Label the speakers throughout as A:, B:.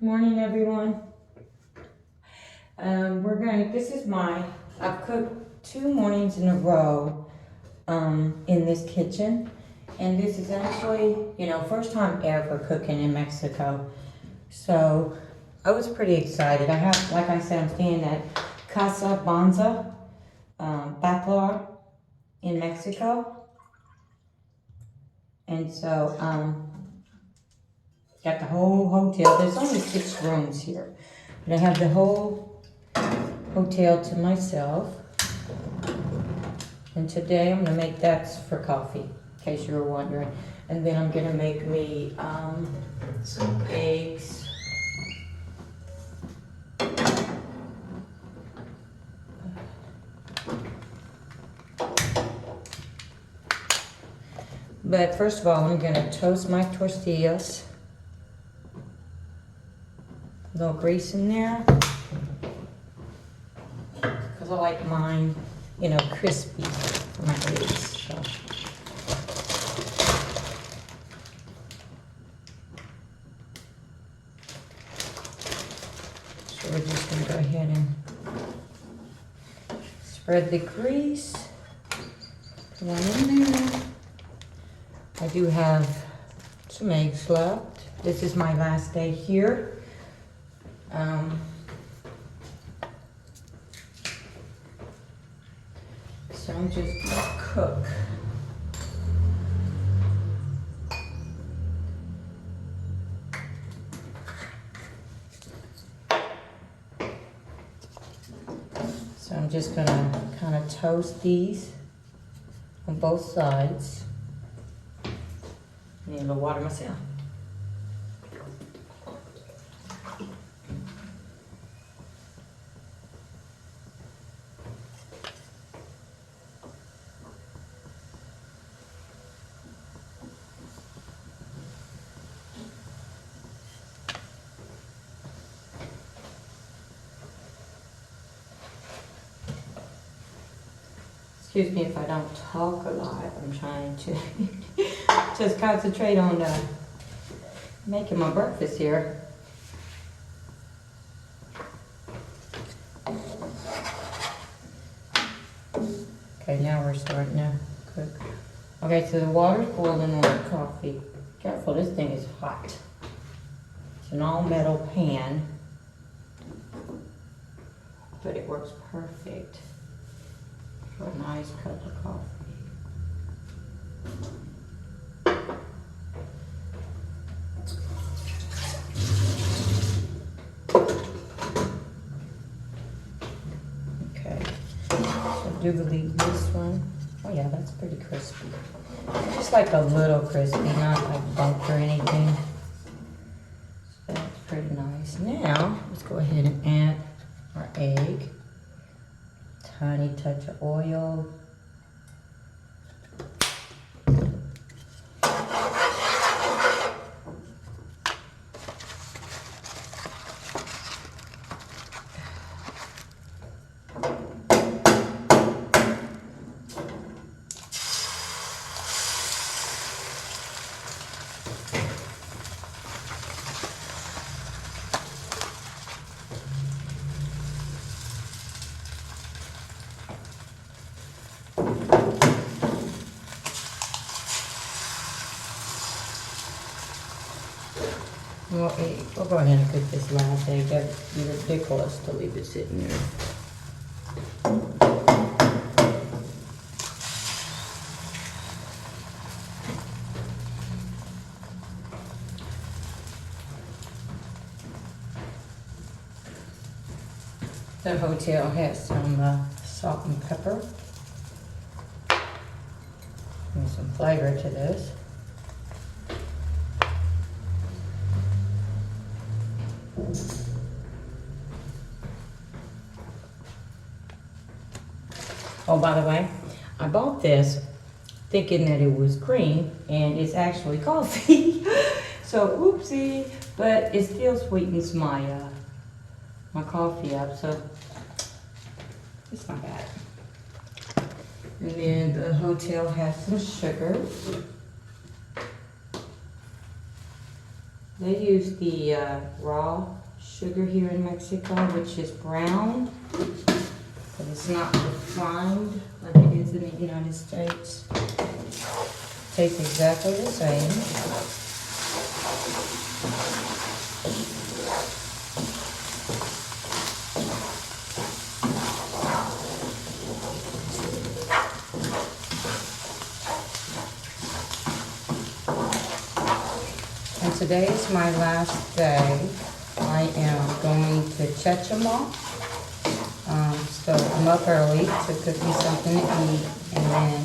A: Morning, everyone. I've cooked 2 mornings in a row in this kitchen. And this is actually, first time ever cooking in Mexico. So I was pretty excited. Like I said, I'm staying at Casa Bonza, Bacalar in Mexico. And so, got the whole hotel. There's only 6 rooms here. But I have the whole hotel to myself. And today I'm gonna make that's for coffee, in case you were wondering. And then I'm gonna make me some eggs. But first of all, I'm gonna toast my tortillas. A little grease in there. Because I like mine, crispy for my eggs. So we're just gonna go ahead and spread the grease. Put one in there. I do have some eggs left. This is my last day here. So I'm just gonna cook. So I'm just gonna kind of toast these on both sides. Need a little water myself. Excuse me if I don't talk a lot. I'm trying to just concentrate on making my breakfast here. Okay, now we're starting to cook. Okay, so the water's boiling on the coffee. Careful, this thing is hot. It's an all-metal pan, but it works perfect for a nice cup of coffee. Okay, so do believe this one. Oh yeah, that's pretty crispy. Just like a little crispy, not like bumped or anything. So that's pretty nice. Now, let's go ahead and add our egg. Tiny touch of oil. We'll go ahead and cook this last egg. That'd be ridiculous to leave it sitting there. The hotel has some salt and pepper. And some flavor to this. Oh, by the way, I bought this thinking that it was green, and it's actually coffee. So, oopsie, but it still sweetens my my coffee up, so it's not bad. And then the hotel has some sugar. They use the raw sugar here in Mexico, which is brown, but it's not refined like it is in the United States. Tastes exactly the same. And today is my last day. I am going to Chechama. So I'm up early to cook me something to eat. And then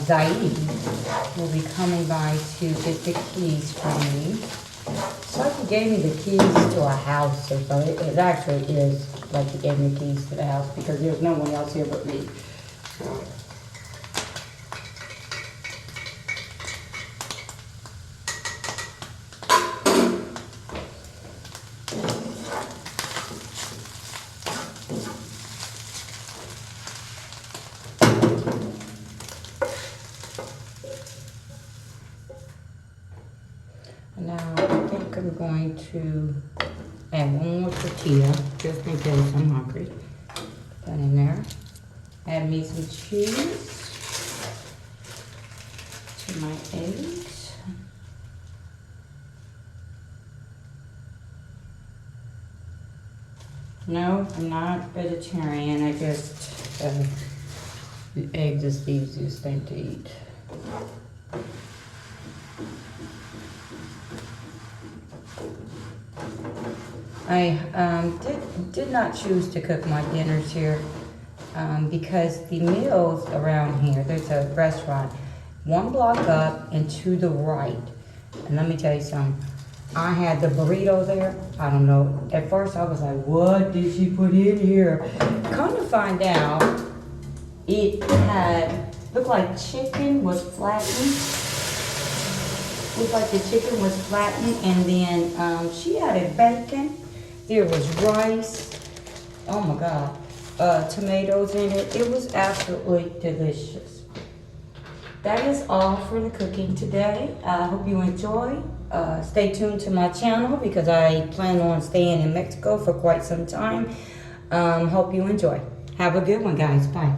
A: Zaid will be coming by to get the keys from me. So he gave me the keys to a house or so. It actually is like he gave me the keys to the house because there's no one else here but me. Now, I think I'm going to add one more tortilla, just in case I'm hungry. Put that in there. Add me some cheese to my eggs. No, I'm not vegetarian. I just, the eggs is the easiest thing to eat. I did not choose to cook my dinners here because the meals around here, there's a restaurant one block up and to the right. And let me tell you something. I had the burrito there. I don't know. At first I was like, what did she put in here? Come to find out, it had, looked like chicken was flattened. Looked like the chicken was flattened, and then she added bacon. There was rice. Oh my God. Tomatoes in it. It was absolutely delicious. That is all for the cooking today. I hope you enjoy. Stay tuned to my channel because I plan on staying in Mexico for quite some time. Hope you enjoy. Have a good one, guys. Bye.